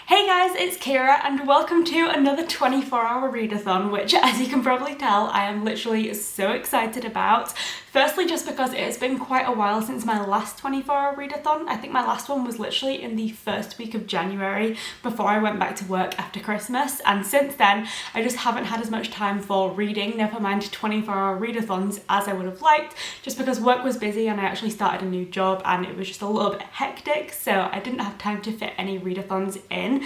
Hey guys, it's Kira and welcome to another 24-hour readathon, which as you can probably tell, I am literally so excited about. Firstly, just because it has been quite a while since my last 24-hour readathon. I think my last one was literally in the first week of January before I went back to work after Christmas, and since then I just haven't had as much time for reading, never mind 24-hour readathons, as I would have liked, just because work was busy and I actually started a new job and it was just a little bit hectic, so I didn't have time to fit any readathons in.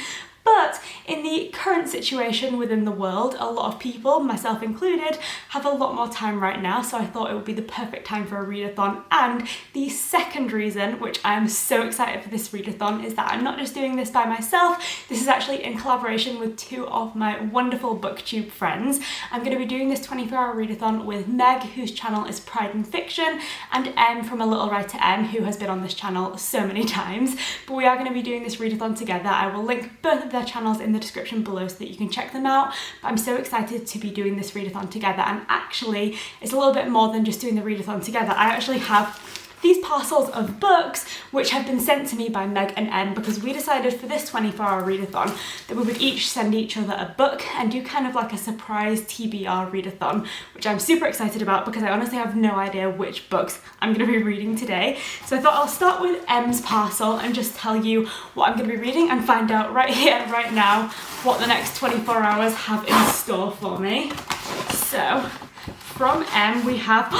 But in the current situation within the world, a lot of people, myself included, have a lot more time right now, so I thought it would be the perfect time for a readathon. And the second reason, which I'm so excited for this readathon, is that I'm not just doing this by myself, this is actually in collaboration with two of my wonderful booktube friends. I'm going to be doing this 24-hour readathon with Meg, whose channel is Pride and Fiction, and Em from alittlewriterem, who has been on this channel so many times. But we are going to be doing this readathon together. I will link both of their channels in the description below so that you can check them out. But I'm so excited to be doing this readathon together, and actually it's a little bit more than just doing the readathon together. I actually have these parcels of books which have been sent to me by Meg and Em, because we decided for this 24-hour readathon that we would each send each other a book and do kind of like a surprise TBR readathon, which I'm super excited about because I honestly have no idea which books I'm going to be reading today. So I thought I'll start with Em's parcel and just tell you what I'm going to be reading and find out right here, right now, what the next 24 hours have in store for me. So from Em we have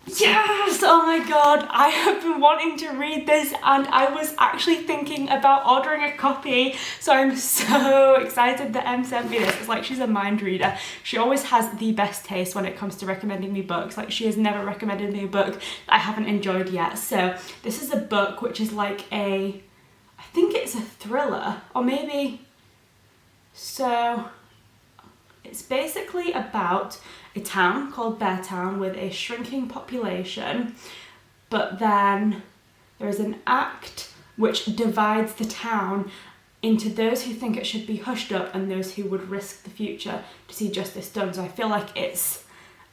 yes! Oh my god, I have been wanting to read this and I was actually thinking about ordering a copy, so I'm so excited that Em sent me this. It's like she's a mind reader. She always has the best taste when it comes to recommending me books. Like, she has never recommended me a book that I haven't enjoyed yet. So this is a book which is like I think it's a thriller, or maybe, so it's basically about a town called Beartown with a shrinking population, but then there is an act which divides the town into those who think it should be hushed up and those who would risk the future to see justice done. So I feel like it's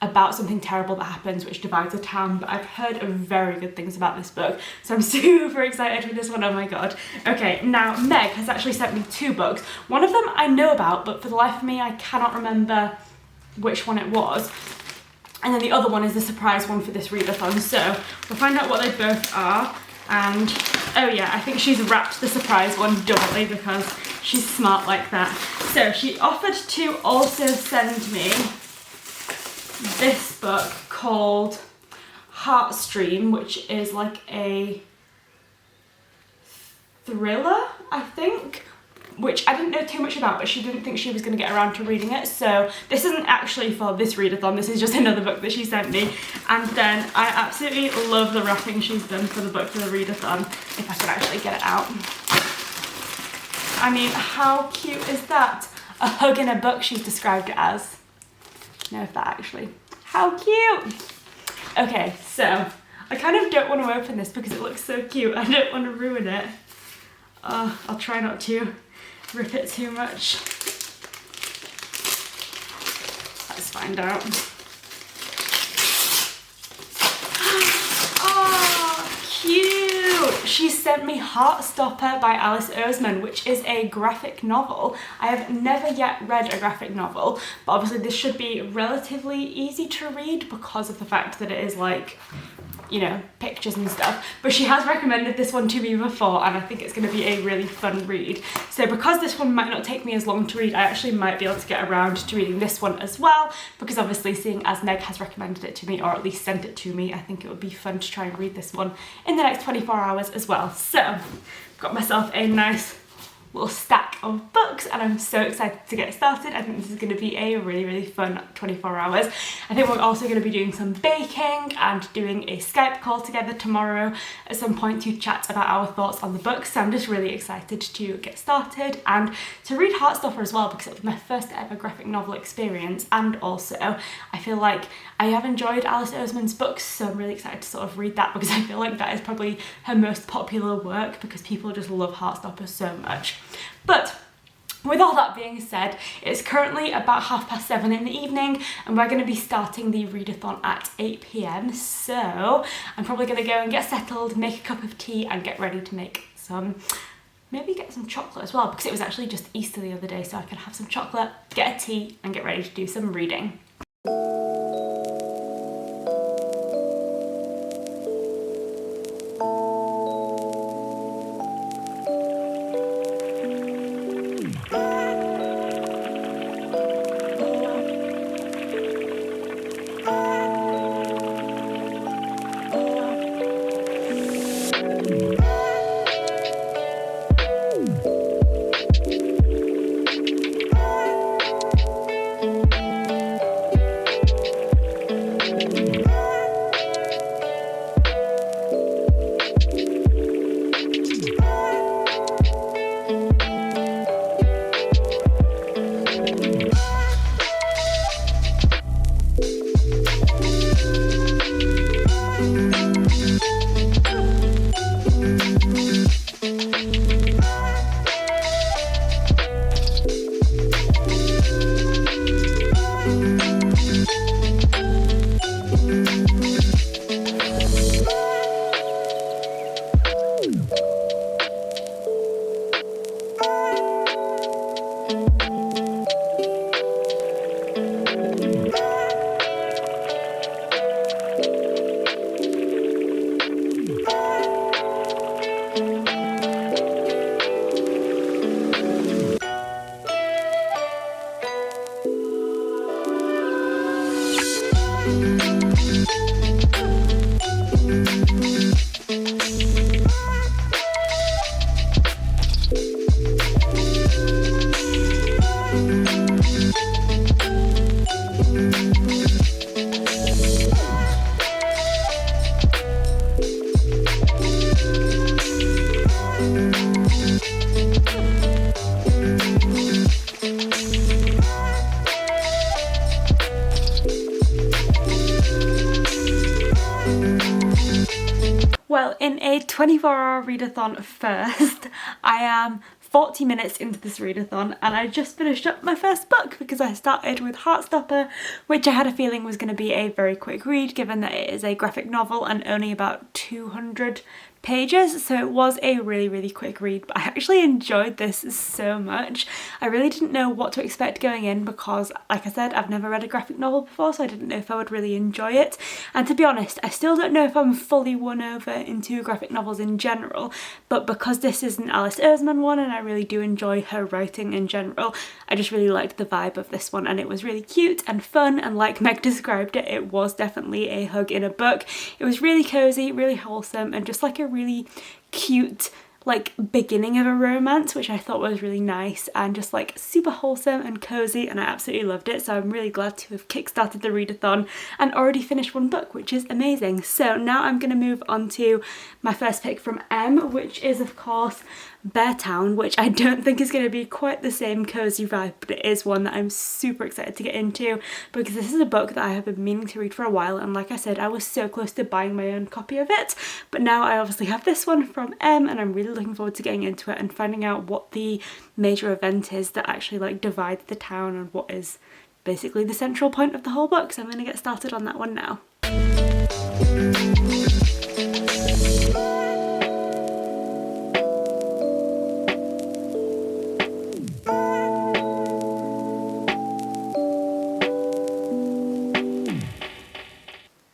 about something terrible that happens which divides a town, but I've heard very good things about this book, so I'm super excited for this one. Oh my god. Okay, now Meg has actually sent me two books. One of them I know about, but for the life of me I cannot remember which one it was, and then the other one is the surprise one for this readathon, so we'll find out what they both are. And oh yeah, I think she's wrapped the surprise one doubly because she's smart like that. So she offered to also send me this book called Heartstream, which is like a thriller, I think, which I didn't know too much about, but she didn't think she was going to get around to reading it. So this isn't actually for this readathon, this is just another book that she sent me. And then I absolutely love the wrapping she's done for the book for the readathon, if I can actually get it out. I mean, how cute is that? A hug in a book, she's described it as. No, if that actually. How cute! Okay, so I kind of don't want to open this because it looks so cute. I don't want to ruin it. I'll try not to rip it too much. Let's find out. Oh, cute! She sent me Heartstopper by Alice Oseman, which is a graphic novel. I have never yet read a graphic novel, but obviously this should be relatively easy to read because of the fact that it is like, you know, pictures and stuff. But she has recommended this one to me before and I think it's going to be a really fun read. So because this one might not take me as long to read, I actually might be able to get around to reading this one as well, because obviously seeing as Meg has recommended it to me, or at least sent it to me, I think it would be fun to try and read this one in the next 24 hours as well. So got myself a nice little stack of books and I'm so excited to get started. I think this is going to be a really fun 24 hours. I think we're also going to be doing some baking and doing a Skype call together tomorrow at some point to chat about our thoughts on the book, so I'm just really excited to get started and to read Heartstopper as well, because it was my first ever graphic novel experience, and also I feel like I have enjoyed Alice Oseman's books, so I'm really excited to sort of read that because I feel like that is probably her most popular work because people just love Heartstopper so much. But with all that being said, it's currently about 7:30 in the evening and we're going to be starting the readathon at 8 PM, so I'm probably going to go and get settled, make a cup of tea and get ready to make some maybe get some chocolate as well, because it was actually just Easter the other day, so I could have some chocolate, get a tea and get ready to do some reading. Well, in a 24-hour readathon first, I am 40 minutes into this readathon and I just finished up my first book because I started with Heartstopper, which I had a feeling was going to be a very quick read given that it is a graphic novel and only about 200 pages, so it was a really quick read, but I actually enjoyed this so much. I really didn't know what to expect going in because, like I said, I've never read a graphic novel before, so I didn't know if I would really enjoy it. And to be honest, I still don't know if I'm fully won over into graphic novels in general, but because this is an Alice Oseman one and I really do enjoy her writing in general, I just really liked the vibe of this one and it was really cute and fun, and like Meg described it, it was definitely a hug in a book. It was really cozy, really wholesome, and just like a really cute like beginning of a romance, which I thought was really nice and just like super wholesome and cozy, and I absolutely loved it. So I'm really glad to have kickstarted the readathon and already finished one book, which is amazing. So now I'm going to move on to my first pick from M, which is of course Beartown, which I don't think is going to be quite the same cozy vibe, but it is one that I'm super excited to get into because this is a book that I have been meaning to read for a while, and like I said, I was so close to buying my own copy of it, but now I obviously have this one from M and I'm really looking forward to getting into it and finding out what the major event is that actually like divides the town and what is basically the central point of the whole book. So I'm going to get started on that one now.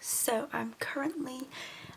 So I'm currently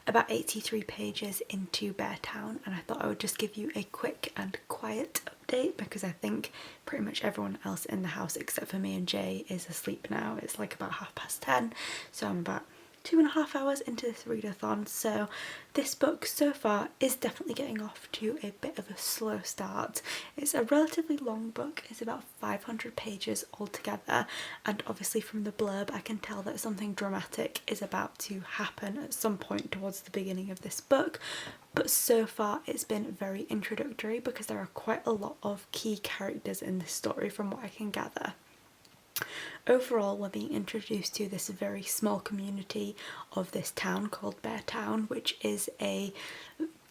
about 83 pages into Beartown, and I thought I would just give you a quick and quiet update because I think pretty much everyone else in the house except for me and Jay is asleep now. It's like about 10:30, so I'm about 2.5 hours into this readathon, so this book so far is definitely getting off to a bit of a slow start. It's a relatively long book, it's about 500 pages altogether, and obviously from the blurb I can tell that something dramatic is about to happen at some point towards the beginning of this book, but so far it's been very introductory because there are quite a lot of key characters in this story from what I can gather. Overall, we're being introduced to this very small community of this town called Beartown, which is a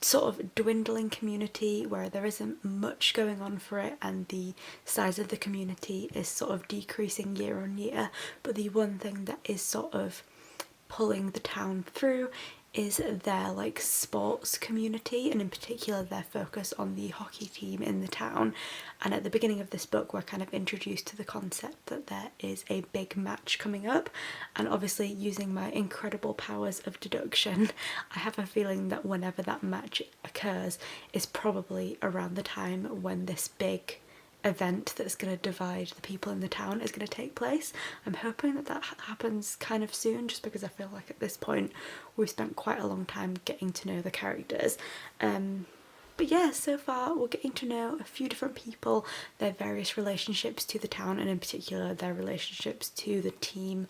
sort of dwindling community where there isn't much going on for it and the size of the community is sort of decreasing year on year, but the one thing that is sort of pulling the town through is their like sports community, and in particular their focus on the hockey team in the town. And at the beginning of this book we're kind of introduced to the concept that there is a big match coming up, and obviously using my incredible powers of deduction, I have a feeling that whenever that match occurs is probably around the time when this big event that's going to divide the people in the town is going to take place. I'm hoping that that happens kind of soon, just because I feel like at this point we've spent quite a long time getting to know the characters. But yeah, so far we're getting to know a few different people, their various relationships to the town, and in particular their relationships to the team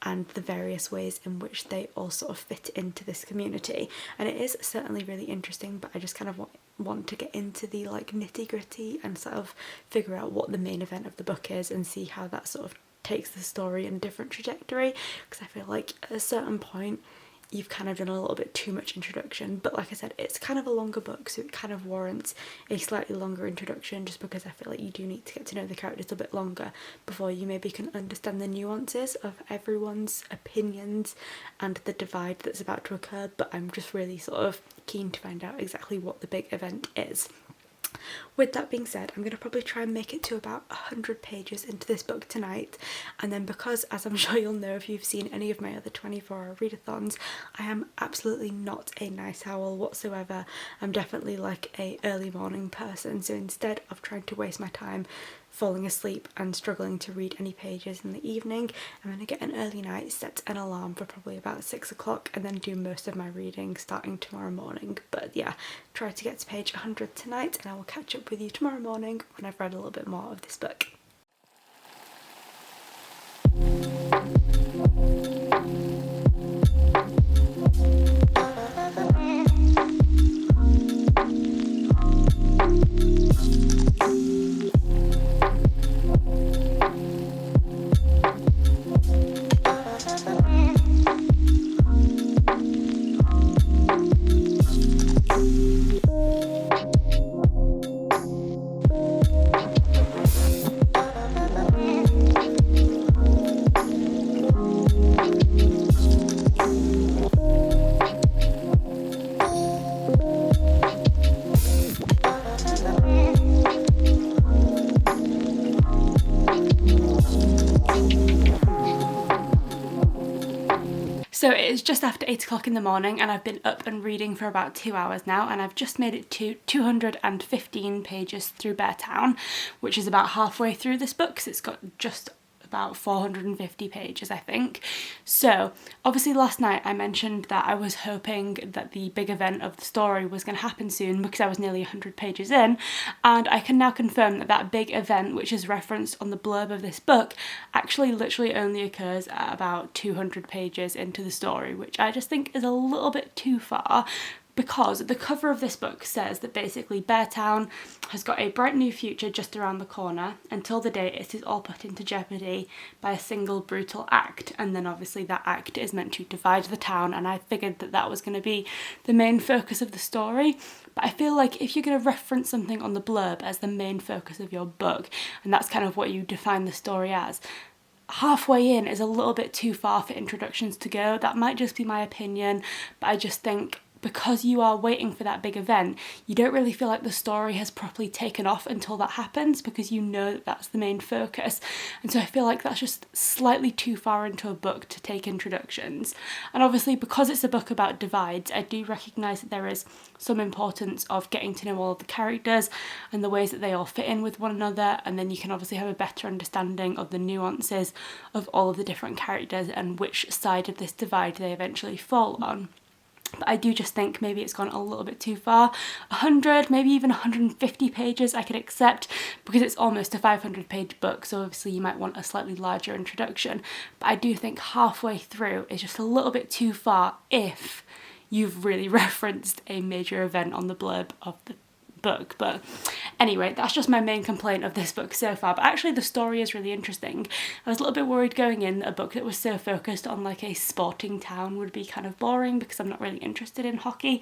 and the various ways in which they all sort of fit into this community. And it is certainly really interesting, but I just kind of want to get into the like nitty gritty and sort of figure out what the main event of the book is and see how that sort of takes the story in a different trajectory, because I feel like at a certain point you've kind of done a little bit too much introduction. But like I said, it's kind of a longer book, so it kind of warrants a slightly longer introduction, just because I feel like you do need to get to know the characters a bit longer before you maybe can understand the nuances of everyone's opinions and the divide that's about to occur. But I'm just really sort of keen to find out exactly what the big event is. With that being said, I'm going to probably try and make it to about 100 pages into this book tonight, and then because, as I'm sure you'll know if you've seen any of my other 24-hour readathons, I am absolutely not a night owl whatsoever. I'm definitely like a early morning person, so instead of trying to waste my time falling asleep and struggling to read any pages in the evening, I'm going to get an early night, set an alarm for probably about 6 o'clock, and then do most of my reading starting tomorrow morning. But yeah, try to get to page 100 tonight, and I will catch up with you tomorrow morning when I've read a little bit more of this book. So it is just after 8 o'clock in the morning, and I've been up and reading for about 2 hours now, and I've just made it to 215 pages through Beartown, which is about halfway through this book, because it's got just about 450 pages, I think. So obviously last night I mentioned that I was hoping that the big event of the story was going to happen soon, because I was nearly 100 pages in, and I can now confirm that that big event, which is referenced on the blurb of this book, actually literally only occurs at about 200 pages into the story, which I just think is a little bit too far, because the cover of this book says that basically Beartown has got a bright new future just around the corner until the day it is all put into jeopardy by a single brutal act, and then obviously that act is meant to divide the town, and I figured that that was going to be the main focus of the story. But I feel like if you're going to reference something on the blurb as the main focus of your book, and that's kind of what you define the story as, halfway in is a little bit too far for introductions to go. That might just be my opinion, but I just think because you are waiting for that big event, you don't really feel like the story has properly taken off until that happens, because you know that that's the main focus. And so I feel like that's just slightly too far into a book to take introductions. And obviously because it's a book about divides, I do recognise that there is some importance of getting to know all of the characters and the ways that they all fit in with one another, and then you can obviously have a better understanding of the nuances of all of the different characters and which side of this divide they eventually fall on. But I do just think maybe it's gone a little bit too far. 100, maybe even 150 pages I could accept, because it's almost a 500-page book, so obviously you might want a slightly larger introduction. But I do think halfway through is just a little bit too far if you've really referenced a major event on the blurb of the book. But anyway, that's just my main complaint of this book so far. But actually the story is really interesting. I was a little bit worried going in that a book that was so focused on like a sporting town would be kind of boring, because I'm not really interested in hockey.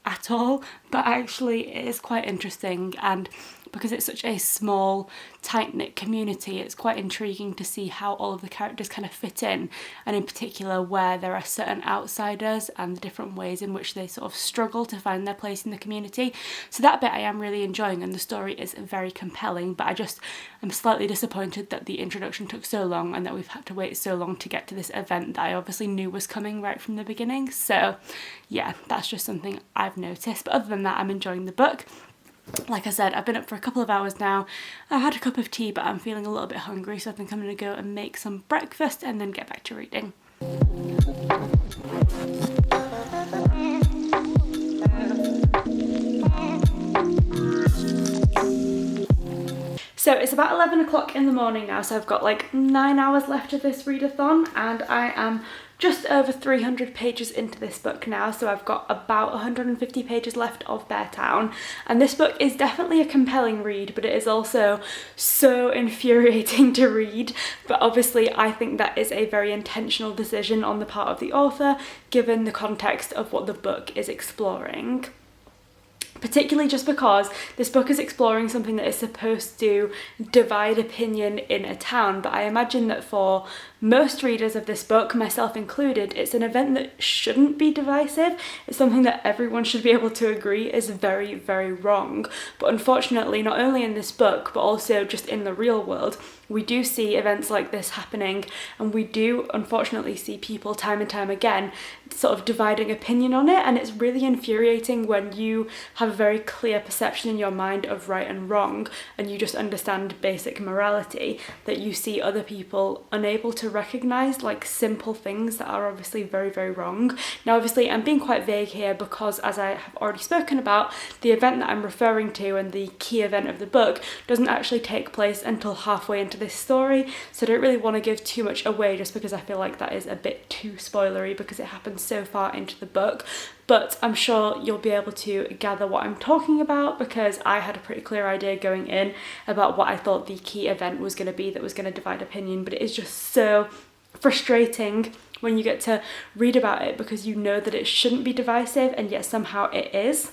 at all, but actually it is quite interesting, and because it's such a small, tight-knit community, it's quite intriguing to see how all of the characters kind of fit in, and in particular where there are certain outsiders and the different ways in which they sort of struggle to find their place in the community. So that bit I am really enjoying, and the story is very compelling, but I'm slightly disappointed that the introduction took so long and that we've had to wait so long to get to this event that I obviously knew was coming right from the beginning. So yeah, that's just something I've noticed, but other than that, I'm enjoying the book. Like I said, I've been up for a couple of hours now. I've had a cup of tea, but I'm feeling a little bit hungry, so I think I'm going to go and make some breakfast and then get back to reading. So it's about 11 o'clock in the morning now, so I've got like 9 hours left of this readathon, and I am just over 300 pages into this book now, so I've got about 150 pages left of Beartown, and this book is definitely a compelling read, but it is also so infuriating to read. But obviously I think that is a very intentional decision on the part of the author, given the context of what the book is exploring. Particularly just because this book is exploring something that is supposed to divide opinion in a town, but I imagine that for most readers of this book, myself included, it's an event that shouldn't be divisive. It's something that everyone should be able to agree is very, very wrong. But unfortunately, not only in this book, but also just in the real world, we do see events like this happening, and we do unfortunately see people time and time again sort of dividing opinion on it, and it's really infuriating when you have a very clear perception in your mind of right and wrong, and you just understand basic morality, that you see other people unable to recognise like simple things that are obviously very, very wrong. Now obviously I'm being quite vague here because, as I have already spoken about, the event that I'm referring to and the key event of the book doesn't actually take place until halfway into this story, so I don't really want to give too much away just because I feel like that is a bit too spoilery because it happens so far into the book. But I'm sure you'll be able to gather what I'm talking about, because I had a pretty clear idea going in about what I thought the key event was going to be that was going to divide opinion, but it is just so frustrating when you get to read about it because you know that it shouldn't be divisive and yet somehow it is.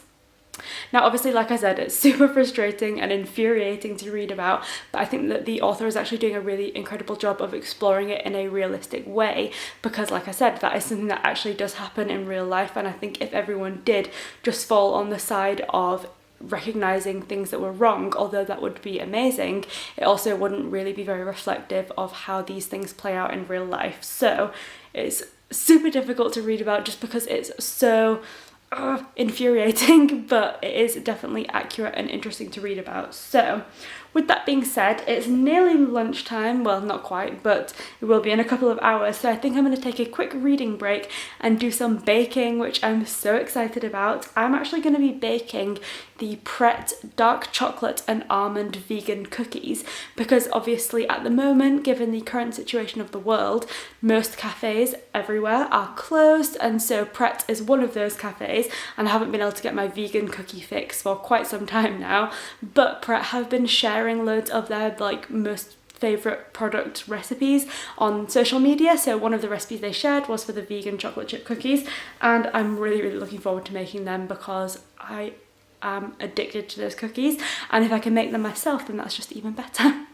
Now obviously, like I said, it's super frustrating and infuriating to read about, but I think that the author is actually doing a really incredible job of exploring it in a realistic way, because like I said, that is something that actually does happen in real life, and I think if everyone did just fall on the side of recognizing things that were wrong, although that would be amazing, it also wouldn't really be very reflective of how these things play out in real life. So it's super difficult to read about just because it's so infuriating, but it is definitely accurate and interesting to read about. So with that being said, it's nearly lunchtime. Well, not quite, but it will be in a couple of hours, so I think I'm going to take a quick reading break and do some baking, which I'm so excited about. I'm actually going to be baking the Pret dark chocolate and almond vegan cookies, because obviously at the moment, given the current situation of the world, most cafes everywhere are closed, and so Pret is one of those cafes, and I haven't been able to get my vegan cookie fix for quite some time now, but Pret have been sharing loads of their like most favourite product recipes on social media. So one of the recipes they shared was for the vegan chocolate chip cookies, and I'm really, really looking forward to making them because I am addicted to those cookies, and if I can make them myself, then that's just even better.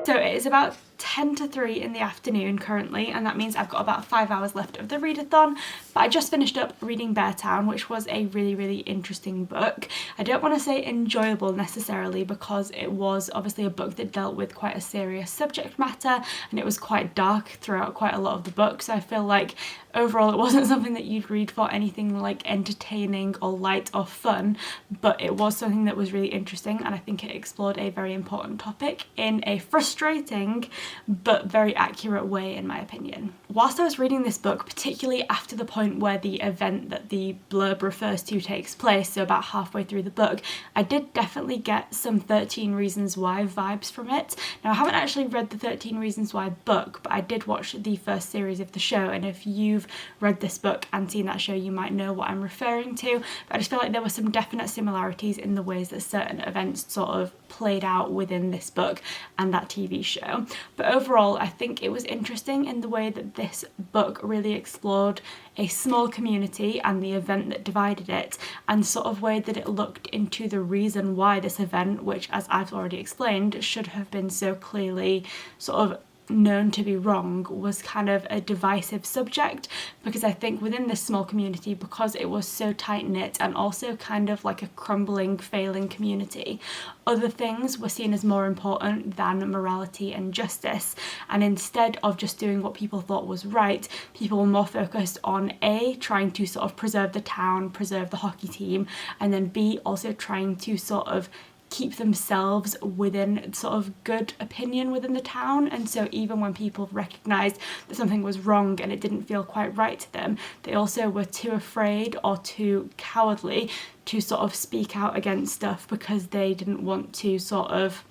So it is about 10 to 3 in the afternoon currently, and that means I've got about 5 hours left of the readathon. But I just finished up reading Beartown, which was a really interesting book. I don't want to say enjoyable necessarily, because it was obviously a book that dealt with quite a serious subject matter, and it was quite dark throughout quite a lot of the book. So I feel like overall it wasn't something that you'd read for anything like entertaining or light or fun, but it was something that was really interesting, and I think it explored a very important topic in a frustrating but very accurate way, in my opinion. Whilst I was reading this book, particularly after the point where the event that the blurb refers to takes place, so about halfway through the book, I did definitely get some 13 Reasons Why vibes from it. Now, I haven't actually read the 13 Reasons Why book, but I did watch the first series of the show, and if you've read this book and seen that show, you might know what I'm referring to. But I just feel like there were some definite similarities in the ways that certain events sort of played out within this book and that TV show. But overall, I think it was interesting in the way that this book really explored a small community and the event that divided it, and sort of way that it looked into the reason why this event, which, as I've already explained, should have been so clearly sort of known to be wrong, was kind of a divisive subject. Because I think within this small community, because it was so tight-knit and also kind of like a crumbling, failing community, other things were seen as more important than morality and justice, and instead of just doing what people thought was right, people were more focused on A, trying to sort of preserve the town, preserve the hockey team, and then B, also trying to sort of keep themselves within sort of good opinion within the town. And so even when people recognised that something was wrong and it didn't feel quite right to them, they also were too afraid or too cowardly to sort of speak out against stuff, because they didn't want to sort of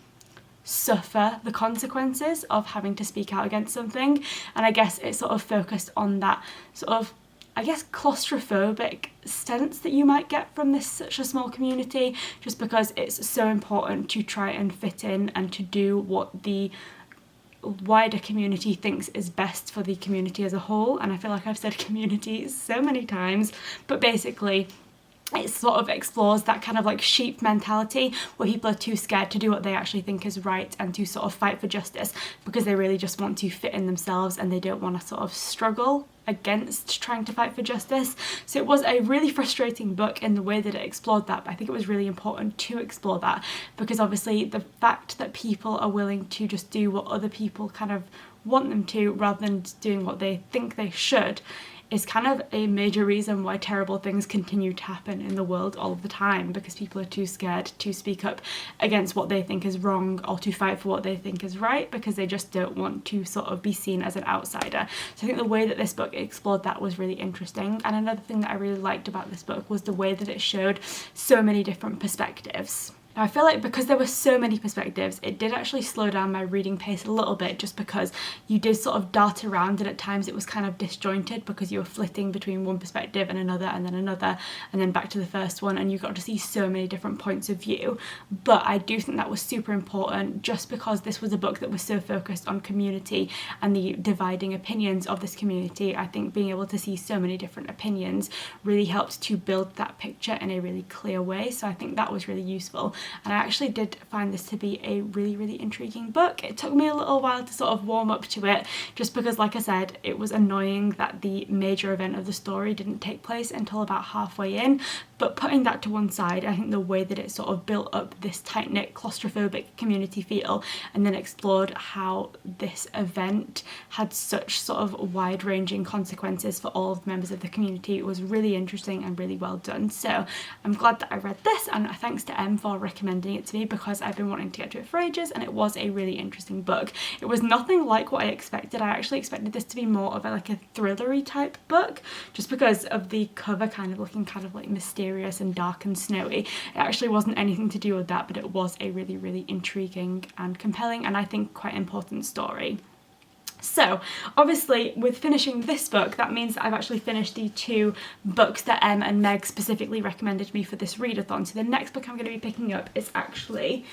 suffer the consequences of having to speak out against something. And I guess it sort of focused on that sort of, I guess, claustrophobic sense that you might get from this such a small community, just because it's so important to try and fit in and to do what the wider community thinks is best for the community as a whole. And I feel like I've said community so many times, but basically it sort of explores that kind of like sheep mentality, where people are too scared to do what they actually think is right and to sort of fight for justice, because they really just want to fit in themselves and they don't want to sort of struggle against trying to fight for justice. So it was a really frustrating book in the way that it explored that, but I think it was really important to explore that, because obviously the fact that people are willing to just do what other people kind of want them to, rather than doing what they think they should, is kind of a major reason why terrible things continue to happen in the world all of the time, because people are too scared to speak up against what they think is wrong or to fight for what they think is right, because they just don't want to sort of be seen as an outsider. So I think the way that this book explored that was really interesting. And another thing that I really liked about this book was the way that it showed so many different perspectives. Now, I feel like because there were so many perspectives, it did actually slow down my reading pace a little bit, just because you did sort of dart around, and at times it was kind of disjointed because you were flitting between one perspective and then another, and then back to the first one, and you got to see so many different points of view. But I do think that was super important, just because this was a book that was so focused on community and the dividing opinions of this community. I think being able to see so many different opinions really helped to build that picture in a really clear way. So I think that was really useful. And I actually did find this to be a really intriguing book. It took me a little while to sort of warm up to it, just because, like I said, it was annoying that the major event of the story didn't take place until about halfway in. But putting that to one side, I think the way that it sort of built up this tight-knit, claustrophobic community feel, and then explored how this event had such sort of wide-ranging consequences for all of the members of the community, was really interesting and really well done. So I'm glad that I read this, and thanks to Em for recommending it to me, because I've been wanting to get to it for ages, and it was a really interesting book. It was nothing like what I expected. I actually expected this to be more of like a thrillery type book, just because of the cover kind of looking kind of like mysterious and dark and snowy. It actually wasn't anything to do with that, but it was a really intriguing and compelling, and I think quite important story. So obviously with finishing this book, that means that I've actually finished the 2 books that Em and Meg specifically recommended me for this readathon. So the next book I'm going to be picking up is actually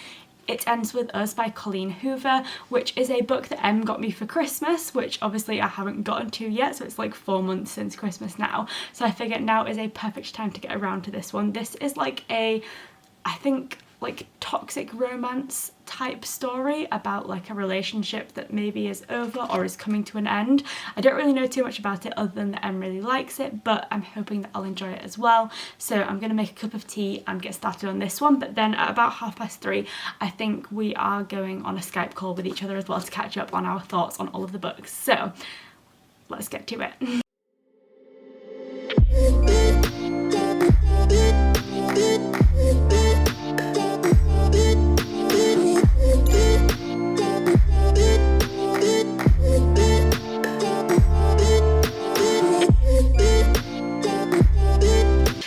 It Ends With Us by Colleen Hoover, which is a book that Em got me for Christmas, which obviously I haven't gotten to yet, so it's like 4 months since Christmas now. So I figured now is a perfect time to get around to this one. This is like a, I think, like toxic romance type story about like a relationship that maybe is over or is coming to an end. I don't really know too much about it other than that Em really likes it, but I'm hoping that I'll enjoy it as well. So I'm going to make a cup of tea and get started on this one, but then at about 3:30 I think we are going on a Skype call with each other as well to catch up on our thoughts on all of the books. So let's get to it.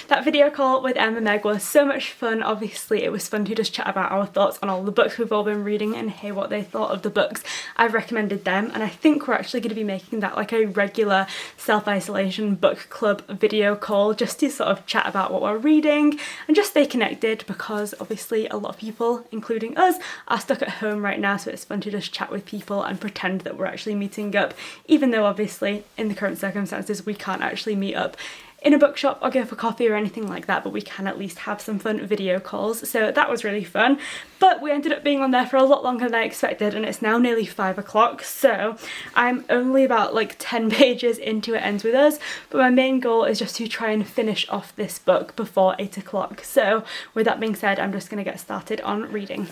That video call with Em and Meg was so much fun. Obviously it was fun to just chat about our thoughts on all the books we've all been reading and hear what they thought of the books I've recommended them, and I think we're actually going to be making that like a regular self-isolation book club video call just to sort of chat about what we're reading and just stay connected, because obviously a lot of people, including us, are stuck at home right now, so it's fun to just chat with people and pretend that we're actually meeting up, even though obviously in the current circumstances we can't actually meet up in a bookshop or go for coffee or anything like that, but we can at least have some fun video calls. So that was really fun, but we ended up being on there for a lot longer than I expected, and it's now nearly 5 o'clock, so I'm only about like 10 pages into It Ends With Us, but my main goal is just to try and finish off this book before 8 o'clock. So with that being said, I'm just going to get started on reading.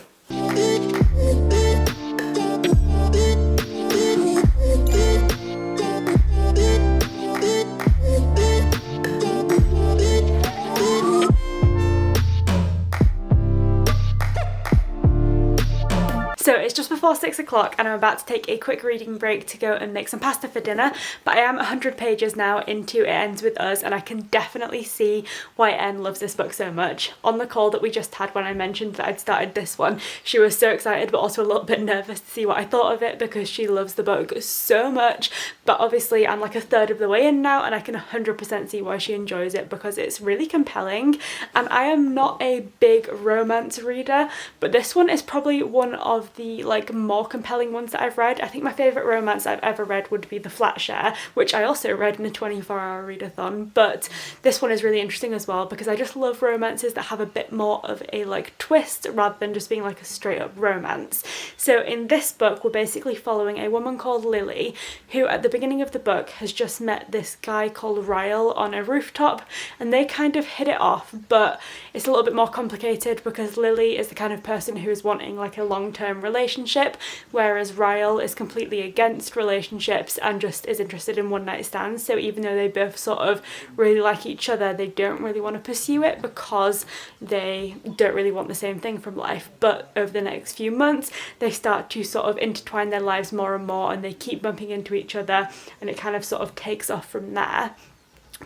So it's just before 6 o'clock and I'm about to take a quick reading break to go and make some pasta for dinner, but I am 100 pages now into It Ends With Us, and I can definitely see why Em loves this book so much. On the call that we just had when I mentioned that I'd started this one, she was so excited but also a little bit nervous to see what I thought of it because she loves the book so much, but obviously I'm like a third of the way in now and I can 100% see why she enjoys it because it's really compelling. And I am not a big romance reader, but this one is probably one of the like more compelling ones that I've read. I think my favourite romance I've ever read would be The Flat Share, which I also read in a 24-hour readathon, but this one is really interesting as well because I just love romances that have a bit more of a like twist rather than just being like a straight up romance. So in this book we're basically following a woman called Lily who at the beginning of the book has just met this guy called Ryle on a rooftop, and they kind of hit it off, but it's a little bit more complicated because Lily is the kind of person who is wanting like a long-term relationship, whereas Ryle is completely against relationships and just is interested in one-night stands. So even though they both sort of really like each other, they don't really want to pursue it because they don't really want the same thing from life. But over the next few months they start to sort of intertwine their lives more and more, and they keep bumping into each other, and it kind of sort of takes off from there.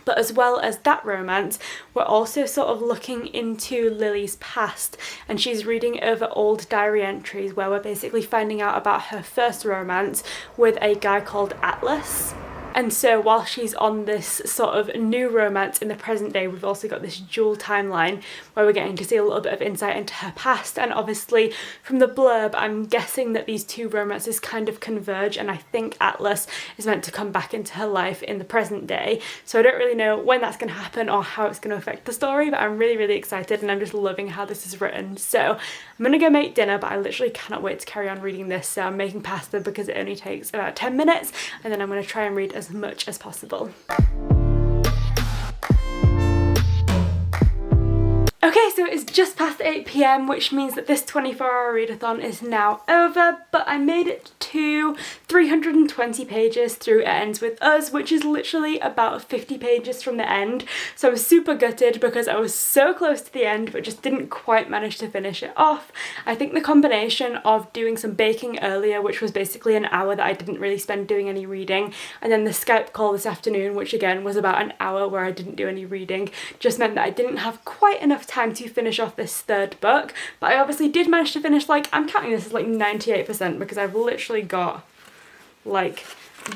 But as well as that romance, we're also sort of looking into Lily's past, and she's reading over old diary entries where we're basically finding out about her first romance with a guy called Atlas. And so while she's on this sort of new romance in the present day, we've also got this dual timeline where we're getting to see a little bit of insight into her past. And obviously from the blurb, I'm guessing that these two romances kind of converge, and I think Atlas is meant to come back into her life in the present day. So I don't really know when that's going to happen or how it's going to affect the story, but I'm really, really excited and I'm just loving how this is written. So I'm going to go make dinner, but I literally cannot wait to carry on reading this. So I'm making pasta because it only takes about 10 minutes, and then I'm going to try and read as much as possible. Okay, so it's just past 8 PM, which means that this 24-hour readathon is now over, but I made it to 320 pages through It Ends With Us, which is literally about 50 pages from the end. So I was super gutted because I was so close to the end but just didn't quite manage to finish it off. I think the combination of doing some baking earlier, which was basically an hour that I didn't really spend doing any reading, and then the Skype call this afternoon, which again was about an hour where I didn't do any reading, just meant that I didn't have quite enough time to finish off this third book. But I obviously did manage to finish, like, I'm counting this as like 98% because I've literally got like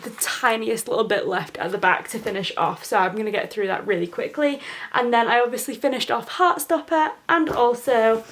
the tiniest little bit left at the back to finish off, so I'm going to get through that really quickly. And then I obviously finished off Heartstopper and also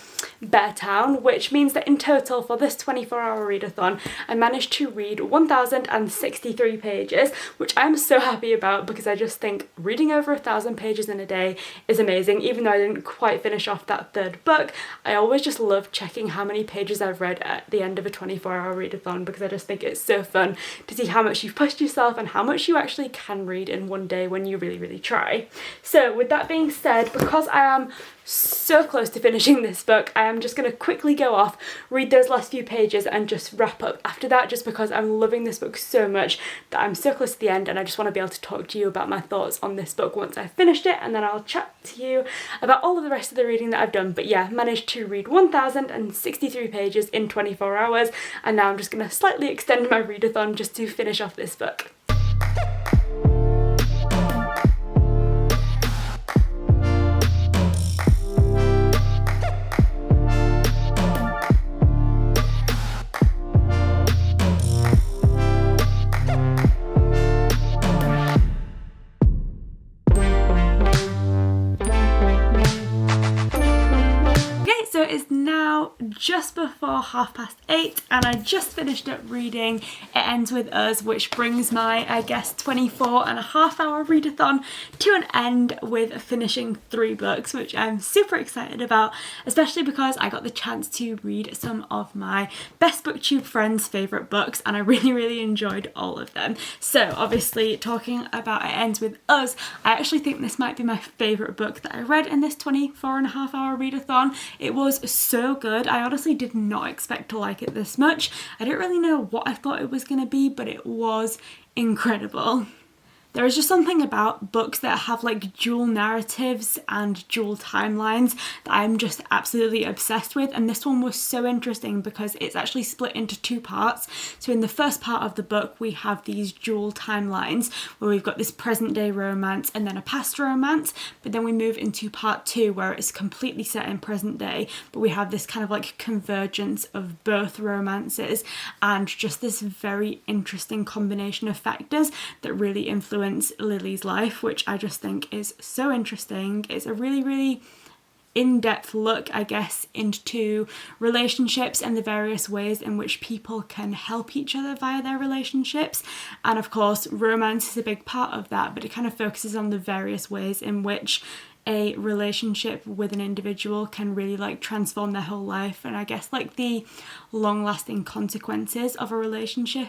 Bear Town, which means that in total for this 24-hour readathon I managed to read 1,063 pages, which I'm so happy about because I just think reading over 1,000 pages in a day is amazing. Even though I didn't quite finish off that third book, I always just love checking how many pages I've read at the end of a 24-hour readathon because I just think it's so fun to see how much you've pushed yourself and how much you actually can read in one day when you really try. So with that being said, because I am so close to finishing this book, I am just going to quickly go off, read those last few pages and just wrap up after that, just because I'm loving this book so much that I'm so close to the end and I just want to be able to talk to you about my thoughts on this book once I've finished it, and then I'll chat to you about all of the rest of the reading that I've done. But yeah, managed to read 1,063 pages in 24 hours, and now I'm just going to slightly extend my readathon just to finish off this book. It's now just before 8:30 and I just finished up reading It Ends With Us, which brings my, I guess, 24.5-hour readathon to an end with finishing 3 books, which I'm super excited about, especially because I got the chance to read some of my best booktube friends' favourite books and I really enjoyed all of them. So obviously, talking about It Ends With Us, I actually think this might be my favourite book that I read in this 24.5-hour readathon. It was so good. I honestly did not expect to like it this much. I didn't really know what I thought it was going to be, but it was incredible. There is just something about books that have like dual narratives and dual timelines that I'm just absolutely obsessed with, and this one was so interesting because it's actually split into 2 parts. So in the first part of the book we have these dual timelines where we've got this present day romance and then a past romance, but then we move into part 2 where it's completely set in present day, but we have this kind of like convergence of both romances and just this very interesting combination of factors that really influence Lily's life, which I just think is so interesting. It's a really in-depth look, I guess, into relationships and the various ways in which people can help each other via their relationships. And of course, romance is a big part of that, but it kind of focuses on the various ways in which a relationship with an individual can really like transform their whole life, and I guess like the long-lasting consequences of a relationship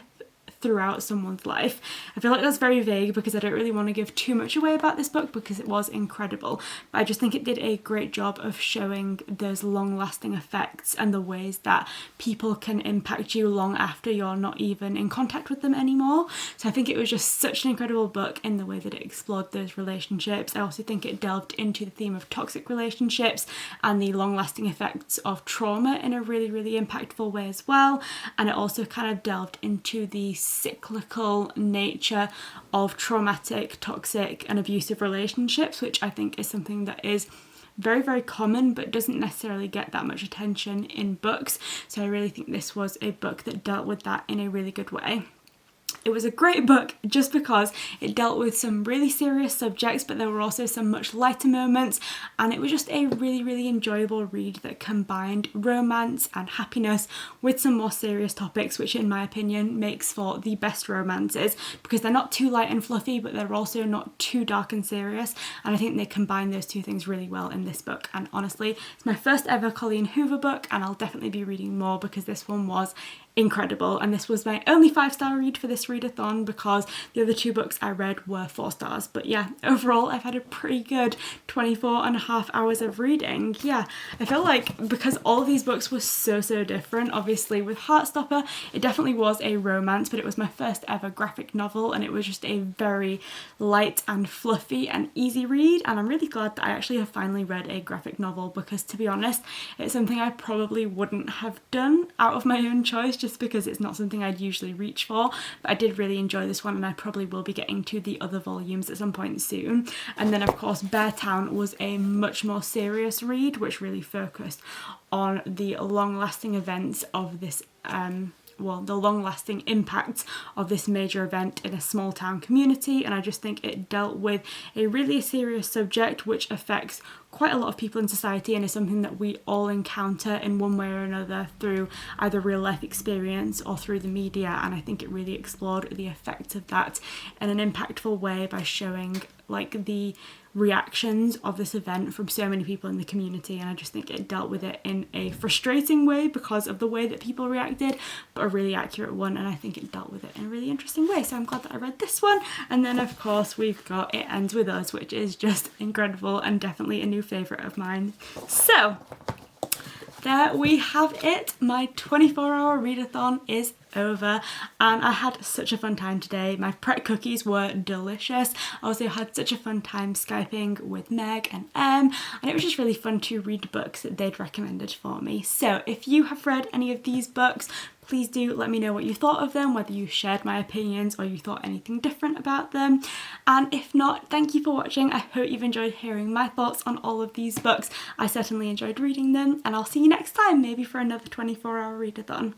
throughout someone's life. I feel like that's very vague because I don't really want to give too much away about this book because it was incredible, but I just think it did a great job of showing those long-lasting effects and the ways that people can impact you long after you're not even in contact with them anymore. So I think it was just such an incredible book in the way that it explored those relationships. I also think it delved into the theme of toxic relationships and the long-lasting effects of trauma in a really impactful way as well, and it also kind of delved into the cyclical nature of traumatic, toxic and abusive relationships, which I think is something that is very common but doesn't necessarily get that much attention in books. So I really think this was a book that dealt with that in a really good way. It was a great book just because it dealt with some really serious subjects, but there were also some much lighter moments, and it was just a really enjoyable read that combined romance and happiness with some more serious topics, which in my opinion makes for the best romances because they're not too light and fluffy, but they're also not too dark and serious, and I think they combine those 2 things really well in this book. And honestly, it's my first ever Colleen Hoover book, and I'll definitely be reading more because this one was incredible, and this was my only 5-star read for this readathon because the other 2 books I read were 4 stars. But yeah, overall I've had a pretty good 24.5 hours of reading. Yeah, I feel like because all of these books were so different, obviously with Heartstopper it definitely was a romance, but it was my first ever graphic novel and it was just a very light and fluffy and easy read, and I'm really glad that I actually have finally read a graphic novel because, to be honest, it's something I probably wouldn't have done out of my own choice just because it's not something I'd usually reach for, but I did really enjoy this one and I probably will be getting to the other volumes at some point soon. And then of course Bear Town was a much more serious read which really focused on the long-lasting events of this the long-lasting impacts of this major event in a small town community, and I just think it dealt with a really serious subject which affects quite a lot of people in society and is something that we all encounter in one way or another through either real life experience or through the media, and I think it really explored the effects of that in an impactful way by showing like the reactions of this event from so many people in the community, and I just think it dealt with it in a frustrating way because of the way that people reacted, but a really accurate one, and I think it dealt with it in a really interesting way. So I'm glad that I read this one. And then of course we've got It Ends With Us, which is just incredible and definitely a new favourite of mine. So there we have it. My 24-hour readathon is over and I had such a fun time today. My Pret cookies were delicious. I also had such a fun time Skyping with Meg and Em, and it was just really fun to read books that they'd recommended for me. So if you have read any of these books, please do let me know what you thought of them, whether you shared my opinions or you thought anything different about them. And if not, thank you for watching. I hope you've enjoyed hearing my thoughts on all of these books. I certainly enjoyed reading them, and I'll see you next time, maybe for another 24-hour readathon.